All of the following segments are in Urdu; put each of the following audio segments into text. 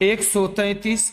133,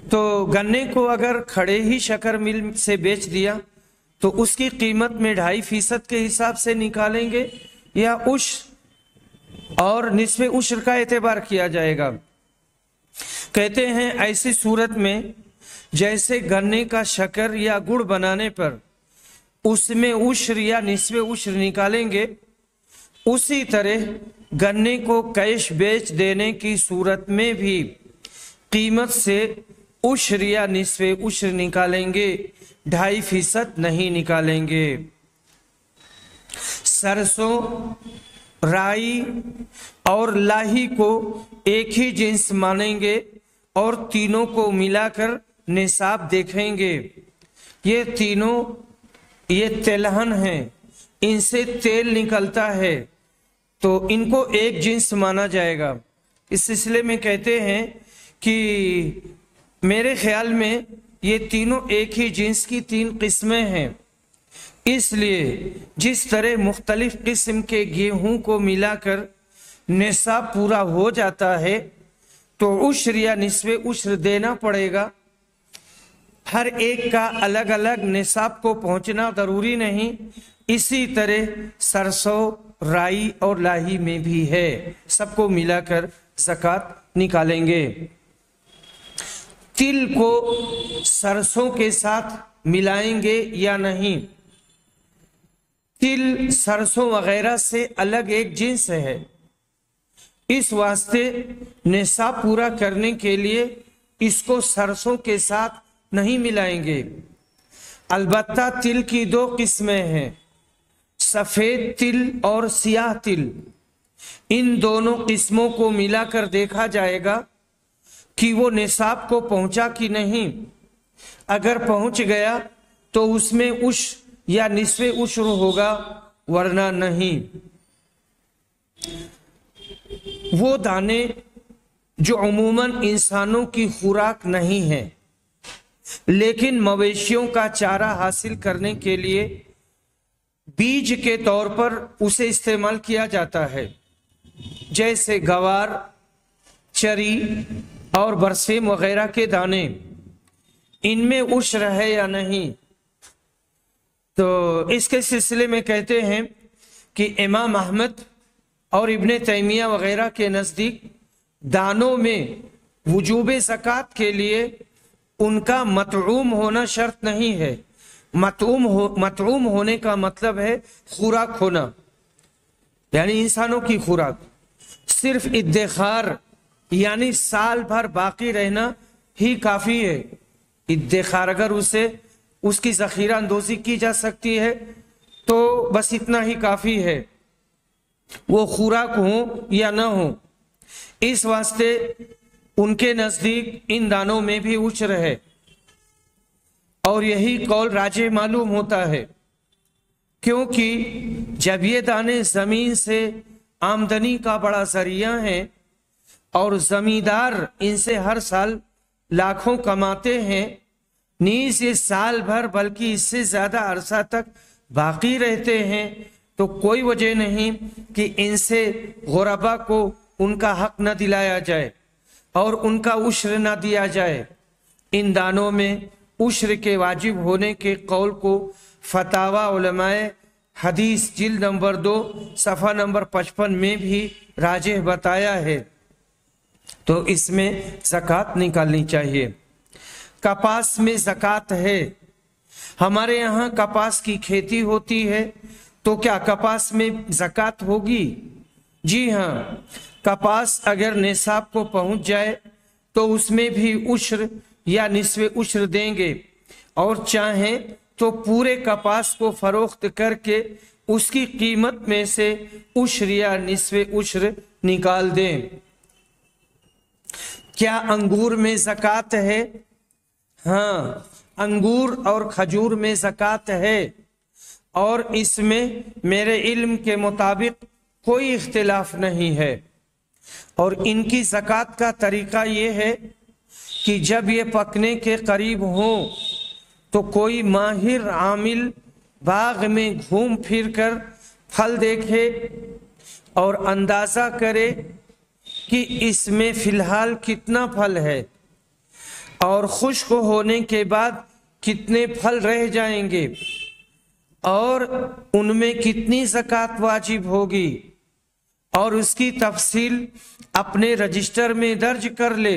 تو گنے کو اگر کھڑے ہی شکر مل سے بیچ دیا تو اس کی قیمت میں 2.5% کے حساب سے نکالیں گے یا عشر اور نصف عشر کا اعتبار کیا جائے گا؟ کہتے ہیں ایسی صورت میں جیسے گنے کا شکر یا گڑ بنانے پر اس میں عشر یا نصف عشر نکالیں گے، اسی طرح گنے کو کیش بیچ دینے کی صورت میں بھی قیمت سے عشر یا نصف عشر نکالیں گے، 2.5% نہیں نکالیں گے۔ سرسوں، رائی اور لاہی کو ایک ہی جنس مانیں گے اور تینوں کو ملا کر نصاب دیکھیں گے۔ یہ تینوں یہ تلہن ہیں، ان سے تیل نکلتا ہے تو ان کو ایک جنس مانا جائے گا۔ اس سلسلے میں کہتے ہیں کہ میرے خیال میں یہ تینوں ایک ہی جنس کی 3 قسمیں ہیں، اس لیے جس طرح مختلف قسم کے گیہوں کو ملا کر نصاب پورا ہو جاتا ہے تو عشر یا نصف عشر دینا پڑے گا۔ ہر ایک کا الگ الگ نصاب کو پہنچنا ضروری نہیں، اسی طرح سرسوں، رائی اور لاہی میں بھی ہے، سب کو ملا کر زکوٰۃ نکالیں گے۔ تل کو سرسوں کے ساتھ ملائیں گے یا نہیں؟ تل سرسوں وغیرہ سے الگ ایک جنس ہے، اس واسطے نصاب پورا کرنے کے لیے اس کو سرسوں کے ساتھ نہیں ملائیں گے۔ البتہ تل کی 2 قسمیں ہیں، سفید تل اور سیاہ تل۔ ان دونوں قسموں کو ملا کر دیکھا جائے گا کہ وہ نصاب کو پہنچا کہ نہیں۔ اگر پہنچ گیا تو اس میں عشر یا نصف عشر ہوگا، ورنہ نہیں۔ وہ دانے جو عموماً انسانوں کی خوراک نہیں ہے لیکن مویشیوں کا چارہ حاصل کرنے کے لیے بیج کے طور پر اسے استعمال کیا جاتا ہے، جیسے گوار، چری اور برسیم وغیرہ کے دانے، ان میں عشر ہے یا نہیں؟ تو اس کے سلسلے میں کہتے ہیں کہ امام احمد اور ابن تیمیہ وغیرہ کے نزدیک دانوں میں وجوب زکوٰۃ کے لیے ان کا مطعوم ہونا شرط نہیں ہے۔ مطعوم ہونے کا مطلب ہے خوراک ہونا، یعنی انسانوں کی خوراک۔ صرف ادخار یعنی سال بھر باقی رہنا ہی کافی ہے۔ ادخار اگر اس کی ذخیرہ اندوزی کی جا سکتی ہے تو بس اتنا ہی کافی ہے، وہ خوراک ہوں یا نہ ہوں۔ اس واسطے ان کے نزدیک ان دانوں میں بھی عشر ہے، اور یہی قول راجح معلوم ہوتا ہے، کیونکہ جب یہ دانے زمین سے آمدنی کا بڑا ذریعہ ہیں اور زمیندار ان سے ہر سال لاکھوں کماتے ہیں، نیز یہ سال بھر بلکہ اس سے زیادہ عرصہ تک باقی رہتے ہیں، تو کوئی وجہ نہیں کہ ان سے غربا کو ان کا حق نہ دلایا جائے اور ان کا عشر نہ دیا جائے۔ ان دانوں میں عشر کے واجب ہونے کے قول کو فتاوی علماء حدیث جلد نمبر 2 صفحہ نمبر 55 میں بھی راجح بتایا ہے، تو اس میں زکوٰۃ نکالنی چاہیے۔ کپاس میں زکوٰۃ ہے۔ ہمارے یہاں کپاس کی کھیتی ہوتی ہے، تو کیا کپاس میں زکوٰۃ ہوگی؟ جی ہاں، کپاس اگر نصاب کو پہنچ جائے تو اس میں بھی عشر یا نصف عشر دیں گے، اور چاہیں تو پورے کپاس کو فروخت کر کے اس کی قیمت میں سے عشر یا نصف عشر نکال دیں۔ کیا انگور میں زکوٰۃ ہے؟ ہاں، انگور اور کھجور میں زکوٰۃ ہے، اور اس میں میرے علم کے مطابق کوئی اختلاف نہیں ہے۔ اور ان کی زکوٰۃ کا طریقہ یہ ہے کہ جب یہ پکنے کے قریب ہوں تو کوئی ماہر عامل باغ میں گھوم پھر کر پھل دیکھے اور اندازہ کرے کہ اس میں فی الحال کتنا پھل ہے، اور خشک ہونے کے بعد کتنے پھل رہ جائیں گے اور ان میں کتنی زکوٰۃ واجب ہوگی، اور اس کی تفصیل اپنے رجسٹر میں درج کر لے،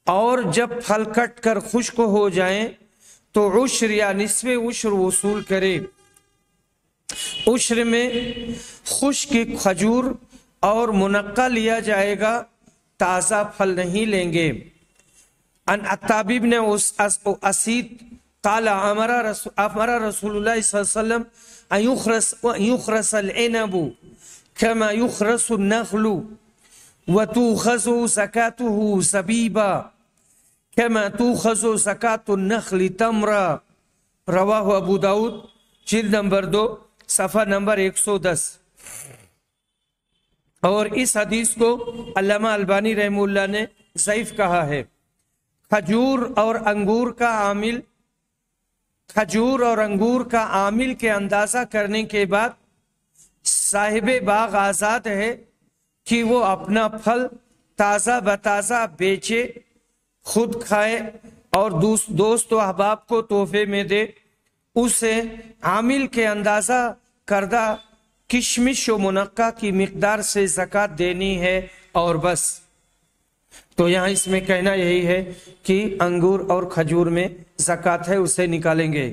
اور جب پھل کٹ کر خشک ہو جائیں تو عشر یا نصف عشر وصول کرے۔ عشر میں خشک کھجور اور منقع لیا جائے گا، تازہ پھل نہیں لیں گے۔ ان عتاب بن اسید قال امر رسول اللہ صلی اللہ علیہ وسلم ان يخرس العنب كما يخرس النخل وتؤخذ زكاته زبيبا كما تؤخذ زكاة النخل تمرا۔ رواہ ابو داؤد جلد نمبر 2 صفحہ نمبر 110۔ اور اس حدیث کو علامہ البانی رحمہ اللہ نے ضعیف کہا ہے۔ کھجور اور انگور کا عامل کے اندازہ کرنے کے بعد صاحب باغ آزاد ہے کہ وہ اپنا پھل تازہ بتازہ بیچے، خود کھائے اور دوست و احباب کو تحفے میں دے۔ اسے عامل کے اندازہ کردہ کشمش و منقع کی مقدار سے زکوٰۃ دینی ہے اور بس۔ تو یہاں اس میں کہنا یہی ہے کہ انگور اور کھجور میں زکوٰۃ ہے، اسے نکالیں گے۔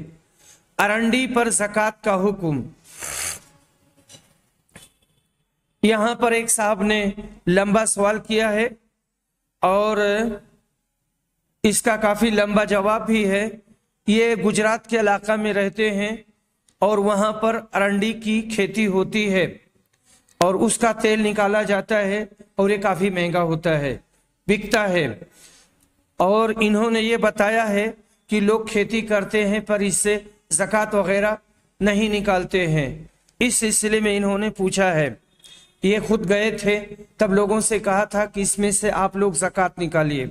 ارنڈی پر زکوٰۃ کا حکم۔ یہاں پر ایک صاحب نے لمبا سوال کیا ہے اور اس کا کافی لمبا جواب بھی ہے۔ یہ گجرات کے علاقہ میں رہتے ہیں اور وہاں پر ارنڈی کی کھیتی ہوتی ہے اور اس کا تیل نکالا جاتا ہے اور یہ کافی مہنگا ہوتا ہے، بکتا ہے۔ اور انہوں نے یہ بتایا ہے کہ لوگ کھیتی کرتے ہیں پر اس سے زکوٰۃ وغیرہ نہیں نکالتے ہیں۔ اس سلسلے میں انہوں نے پوچھا ہے، یہ خود گئے تھے تب لوگوں سے کہا تھا کہ اس میں سے آپ لوگ زکوٰۃ نکالیے۔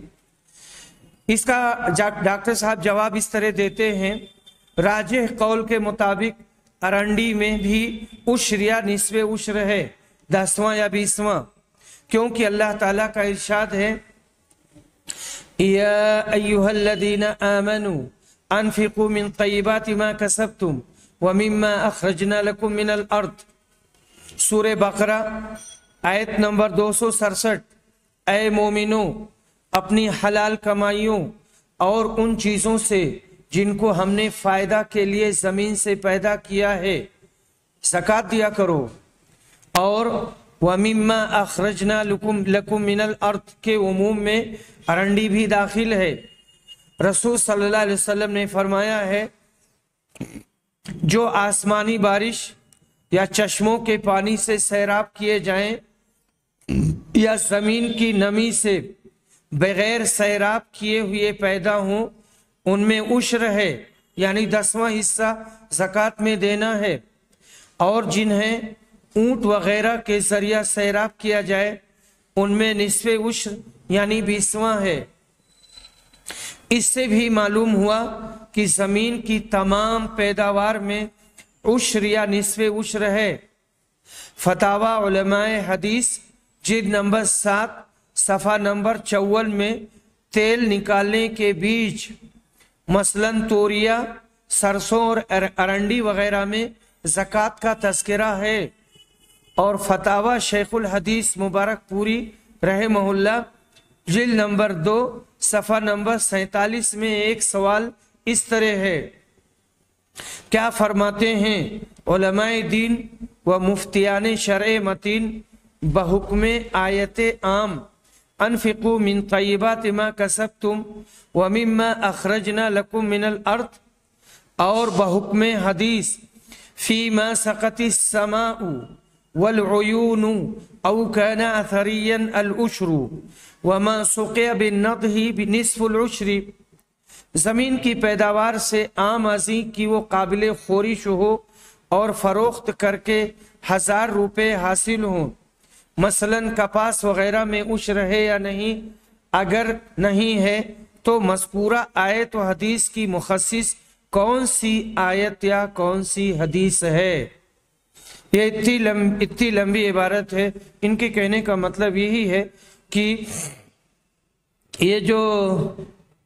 اس کا ڈاکٹر صاحب جواب اس طرح دیتے ہیں، راجح قول کے مطابق ارنڈی میں بھی عشر یا نصف عشر ہے، 10واں یا 20واں، کیونکہ اللہ تعالیٰ کا ارشاد ہے یا ایھا الذین آمنوا انفقوا من طیبات ما کسبتم ومما اخرجنا لکم من الارض۔ سورہ بقرہ آیت نمبر 267۔ اے مومنو، اپنی حلال کمائیوں اور ان چیزوں سے جن کو ہم نے فائدہ کے لیے زمین سے پیدا کیا ہے زکوٰۃ دیا کرو۔ اور وَمِمَّا أَخْرَجْنَا لَكُم مِّنَ الْأَرْضِ کے عموم میں ارنڈی بھی داخل ہے۔ رسول صلی اللہ علیہ وسلم نے فرمایا ہے، جو آسمانی بارش یا چشموں کے پانی سے سیراب کیے جائیں یا زمین کی نمی سے بغیر سیراب کیے ہوئے پیدا ہوں، ان میں عشر ہے، یعنی 10واں حصہ زکوٰۃ میں دینا ہے۔ اور جنہیں اونٹ وغیرہ کے ذریعہ سیراب کیا جائے ان میں نصف عشر یعنی 20واں ہے۔ اس سے بھی معلوم ہوا کہ زمین کی تمام پیداوار میں عشر یا نصف عشر ہے۔ فتاوی علماء حدیث جلد نمبر 7 صفحہ نمبر 54 میں تیل نکالنے کے بیج مثلاً توریا، سرسوں اور ارنڈی وغیرہ میں زکوٰۃ کا تذکرہ ہے۔ اور فتاوی شیخ الحدیث مبارک پوری رحمہ اللہ جلد نمبر 2 صفحہ نمبر 47 میں ایک سوال اس طرح ہے، کیا فرماتے ہیں علماء دین و مفتیان شرع متین بحکم آیت عام انفقوا من طیبات ما کسبتم ومما اخرجنا لکم من الارض، اور بحکم حدیث فیما سقط السماء والعیون او کان اثریا العشر وما سقی بالنضح بنصف العشر، زمین کی پیداوار سے عام ازیں کی وہ قابل خورش ہو اور فروخت کر کے 1000 روپے حاصل ہوں، مثلاً کپاس وغیرہ میں عشر ہے یا نہیں؟ اگر نہیں ہے تو مذکورہ آیت و حدیث کی مخصص کون سی آیت یا کون سی حدیث ہے؟ یہ اتنی لمبی عبارت ہے۔ ان کے کہنے کا مطلب یہی ہے کہ یہ جو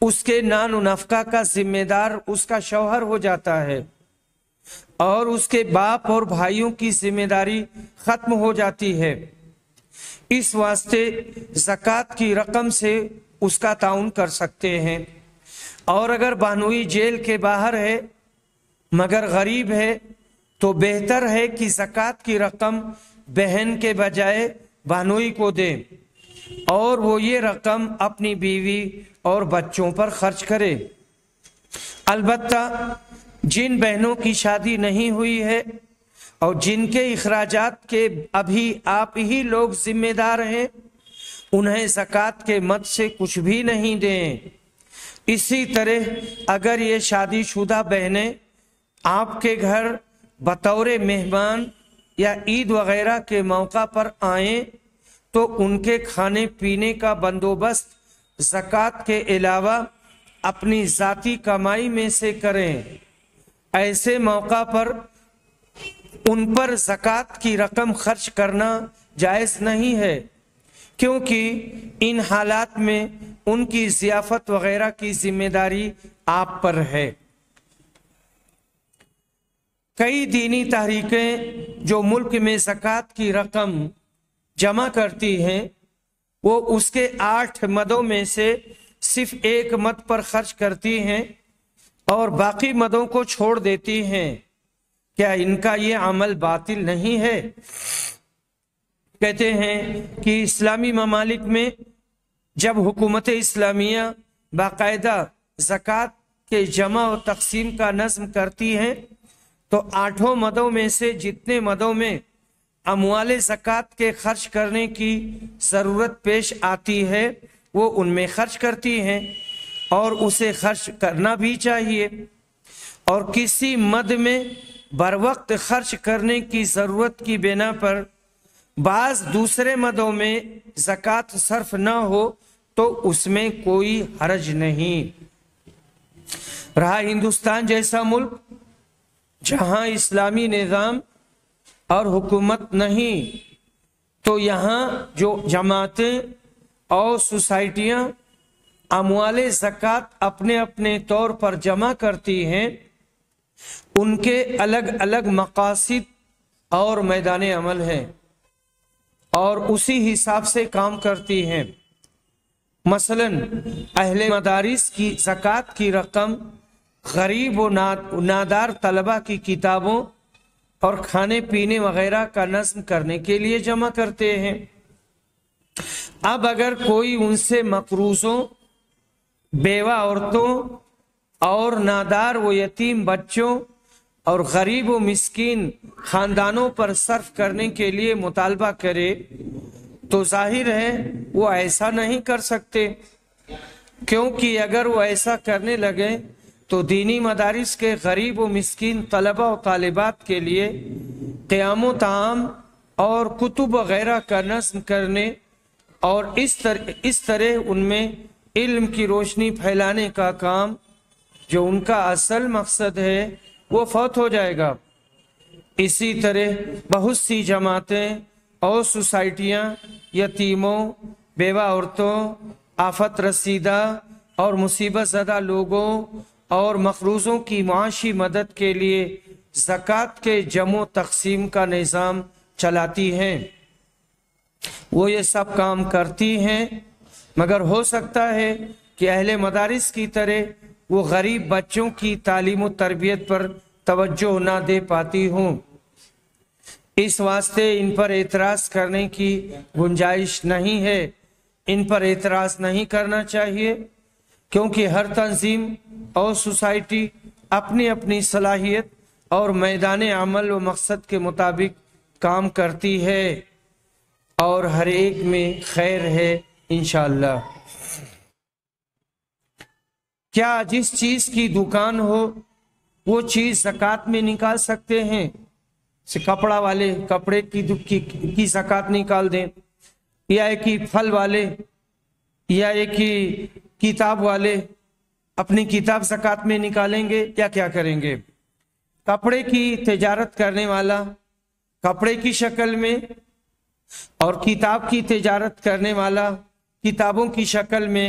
اس کے نان و نفقہ کا ذمہ دار اس کا شوہر ہو جاتا ہے اور اس کے باپ اور بھائیوں کی ذمہ داری ختم ہو جاتی ہے۔ اس واسطے زکوٰۃ کی رقم سے اس کا تعاون کر سکتے ہیں۔ اور اگر بہنوئی جیل کے باہر ہے مگر غریب ہے تو بہتر ہے کہ زکوٰۃ کی رقم بہن کے بجائے بہنوئی کو دے اور وہ یہ رقم اپنی بیوی اور بچوں پر خرچ کرے۔ البتہ جن بہنوں کی شادی نہیں ہوئی ہے اور جن کے اخراجات کے ابھی آپ ہی لوگ ذمہ دار ہیں، انہیں زکوٰۃ کے مد سے کچھ بھی نہیں دیں۔ اسی طرح اگر یہ شادی شدہ بہنیں آپ کے گھر بطور مہمان یا عید وغیرہ کے موقع پر آئیں تو ان کے کھانے پینے کا بندوبست زکوٰۃ کے علاوہ اپنی ذاتی کمائی میں سے کریں۔ ایسے موقع پر ان پر زکوٰۃ کی رقم خرچ کرنا جائز نہیں ہے، کیونکہ ان حالات میں ان کی ضیافت وغیرہ کی ذمہ داری آپ پر ہے۔ کئی دینی تحریکیں جو ملک میں زکوٰۃ کی رقم جمع کرتی ہیں وہ اس کے 8 مدوں میں سے صرف 1 مد پر خرچ کرتی ہیں اور باقی مدوں کو چھوڑ دیتی ہیں۔ کیا ان کا یہ عمل باطل نہیں ہے؟ کہتے ہیں کہ اسلامی ممالک میں جب حکومت اسلامیہ باقاعدہ زکوٰۃ کے جمع و تقسیم کا نظم کرتی ہیں تو 8 مدوں میں سے جتنے مدوں میں اموال زکوٰۃ کے خرچ کرنے کی ضرورت پیش آتی ہے وہ ان میں خرچ کرتی ہیں اور اسے خرچ کرنا بھی چاہیے، اور کسی مد میں بر وقت خرچ کرنے کی ضرورت کی بنا پر بعض دوسرے مدوں میں زکوٰۃ صرف نہ ہو تو اس میں کوئی حرج نہیں۔ رہا ہندوستان جیسا ملک جہاں اسلامی نظام اور حکومت نہیں، تو یہاں جو جماعتیں اور سوسائٹیاں اموال زکوٰۃ اپنے اپنے طور پر جمع کرتی ہیں، ان کے الگ الگ مقاصد اور میدان عمل ہیں اور اسی حساب سے کام کرتی ہیں۔ مثلا اہل مدارس کی زکوٰۃ کی رقم غریب و نادار طلبہ کی کتابوں اور کھانے پینے وغیرہ کا نظم کرنے کے لیے جمع کرتے ہیں۔ اب اگر کوئی ان سے مقروضوں، بیوہ عورتوں اور نادار و یتیم بچوں اور غریب و مسکین خاندانوں پر صرف کرنے کے لیے مطالبہ کرے تو ظاہر ہے وہ ایسا نہیں کر سکتے، کیونکہ اگر وہ ایسا کرنے لگے تو دینی مدارس کے غریب و مسکین طلبہ و طالبات کے لیے قیام و طعام اور کتب وغیرہ کا نظم کرنے اور اس طرح ان میں علم کی روشنی پھیلانے کا کام جو ان کا اصل مقصد ہے وہ فوت ہو جائے گا۔ اسی طرح بہت سی جماعتیں اور سوسائٹیاں یتیموں، بیوہ عورتوں، آفت رسیدہ اور مصیبت زدہ لوگوں اور مقروضوں کی معاشی مدد کے لیے زکوٰۃ کے جمع و تقسیم کا نظام چلاتی ہیں۔ وہ یہ سب کام کرتی ہیں، مگر ہو سکتا ہے کہ اہل مدارس کی طرح وہ غریب بچوں کی تعلیم و تربیت پر توجہ نہ دے پاتی ہوں۔ اس واسطے ان پر اعتراض کرنے کی گنجائش نہیں ہے، ان پر اعتراض نہیں کرنا چاہیے، کیونکہ ہر تنظیم اور سوسائٹی اپنی اپنی صلاحیت اور میدان عمل و مقصد کے مطابق کام کرتی ہے اور ہر ایک میں خیر ہے انشاءاللہ۔ کیا جس چیز کی دکان ہو وہ چیز زکوٰۃ میں نکال سکتے ہیں؟ کپڑا والے کپڑے کی زکوٰۃ نکال دیں، یا ایک ہی پھل والے یا ایک ہی کتاب والے اپنی کتاب زکوٰۃ میں نکالیں گے یا کیا کریں گے؟ کپڑے کی تجارت کرنے والا کپڑے کی شکل میں اور کتاب کی تجارت کرنے والا کتابوں کی شکل میں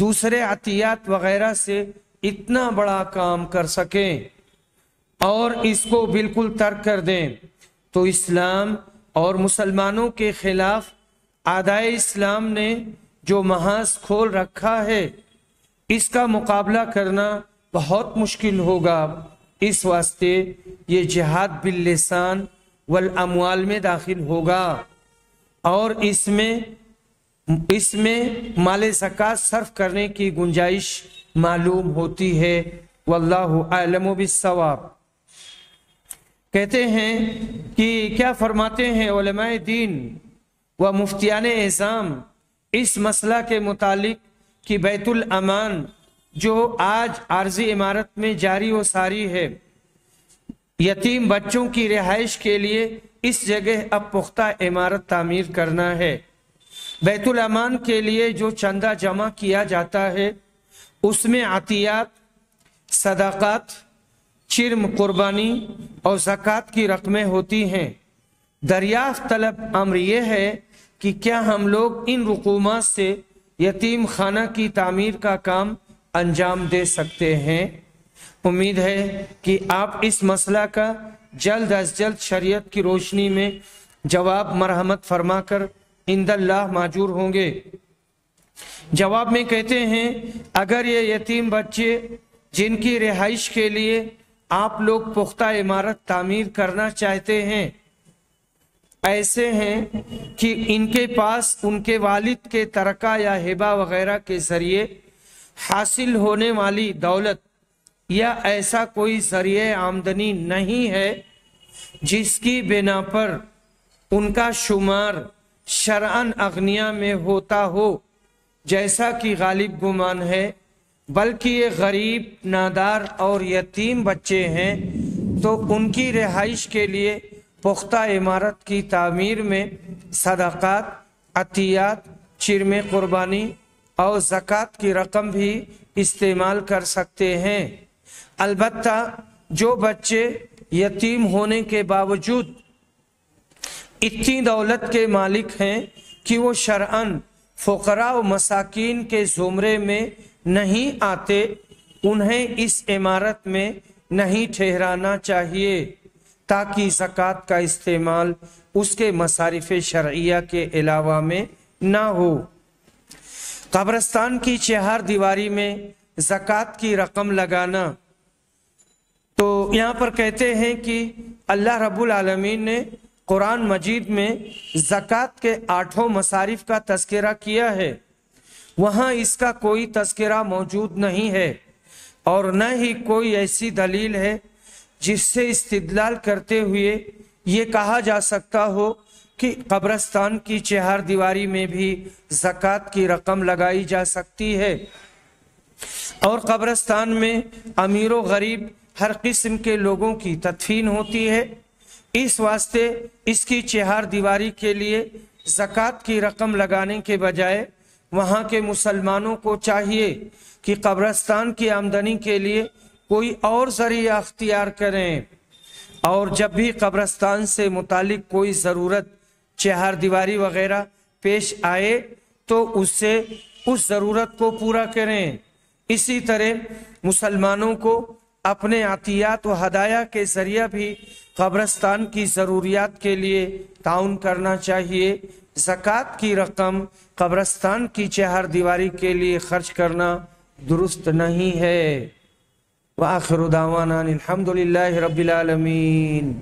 دوسرے عطیات وغیرہ سے اتنا بڑا کام کر سکیں اور اس کو بالکل ترک کر دیں تو اسلام اور مسلمانوں کے خلاف اعدائے اسلام نے جو محاذ کھول رکھا ہے اس کا مقابلہ کرنا بہت مشکل ہوگا۔ اس واسطے یہ جہاد باللسان والاموال میں داخل ہوگا اور اس میں مال زکوٰۃ صرف کرنے کی گنجائش معلوم ہوتی ہے۔ واللہ اعلم بالصواب۔ کہتے ہیں کہ کیا فرماتے ہیں علماء دین و مفتیان اعظام اس مسئلہ کے متعلق کہ بیت الامان جو آج عارضی عمارت میں جاری و ساری ہے، یتیم بچوں کی رہائش کے لیے اس جگہ اب پختہ عمارت تعمیر کرنا ہے۔ بیت الامان کے لیے جو چندہ جمع کیا جاتا ہے اس میں عطیات، صدقات، چرم قربانی اور زکوٰۃ کی رقمیں ہوتی ہیں۔ دریافت طلب امر یہ ہے کہ کیا ہم لوگ ان رقومات سے یتیم خانہ کی تعمیر کا کام انجام دے سکتے ہیں؟ امید ہے کہ آپ اس مسئلہ کا جلد از جلد شریعت کی روشنی میں جواب مرحمت فرما کر عند اللہ ماجور ہوں گے۔ جواب میں کہتے ہیں اگر یہ یتیم بچے جن کی رہائش کے لیے آپ لوگ پختہ عمارت تعمیر کرنا چاہتے ہیں ایسے ہیں کہ ان کے پاس ان کے والد کے ترکہ یا ہبہ وغیرہ کے ذریعے حاصل ہونے والی دولت یا ایسا کوئی ذریعہ آمدنی نہیں ہے جس کی بنا پر ان کا شمار شرعاً اغنیاء میں ہوتا ہو جیسا کہ غالب گمان ہے، بلکہ یہ غریب، نادار اور یتیم بچے ہیں، تو ان کی رہائش کے لیے پختہ عمارت کی تعمیر میں صدقات، عطیات، چرم قربانی اور زکوٰۃ کی رقم بھی استعمال کر سکتے ہیں۔ البتہ جو بچے یتیم ہونے کے باوجود اتنی دولت کے مالک ہیں کہ وہ شرعاً فقراء و مساکین کے زمرے میں نہیں آتے، انہیں اس عمارت میں نہیں ٹھہرانا چاہیے تاکہ زکوٰۃ کا استعمال اس کے مصارف شرعیہ کے علاوہ میں نہ ہو۔ قبرستان کی چہار دیواری میں زکوٰۃ کی رقم لگانا، تو یہاں پر کہتے ہیں کہ اللہ رب العالمین نے قرآن مجید میں زکوٰۃ کے 8 مصارف کا تذکرہ کیا ہے، وہاں اس کا کوئی تذکرہ موجود نہیں ہے اور نہ ہی کوئی ایسی دلیل ہے جس سے استدلال کرتے ہوئے یہ کہا جا سکتا ہو کہ قبرستان کی چہار دیواری میں بھی زکوٰۃ کی رقم لگائی جا سکتی ہے۔ اور قبرستان میں امیر و غریب ہر قسم کے لوگوں کی تدفین ہوتی ہے، اس واسطے اس کی چہار دیواری کے لیے زکوٰۃ کی رقم لگانے کے بجائے وہاں کے مسلمانوں کو چاہیے کہ قبرستان کی آمدنی کے لیے کوئی اور ذریعہ اختیار کریں، اور جب بھی قبرستان سے متعلق کوئی ضرورت چہار دیواری وغیرہ پیش آئے تو اس ضرورت کو پورا کریں۔ اسی طرح مسلمانوں کو اپنے عطیات و ہدایہ کے ذریعہ بھی قبرستان کی ضروریات کے لیے تعاون کرنا چاہیے۔ زکوٰۃ کی رقم قبرستان کی چہار دیواری کے لیے خرچ کرنا درست نہیں ہے۔ وآخر دعوانا الحمد للہ رب العالمین۔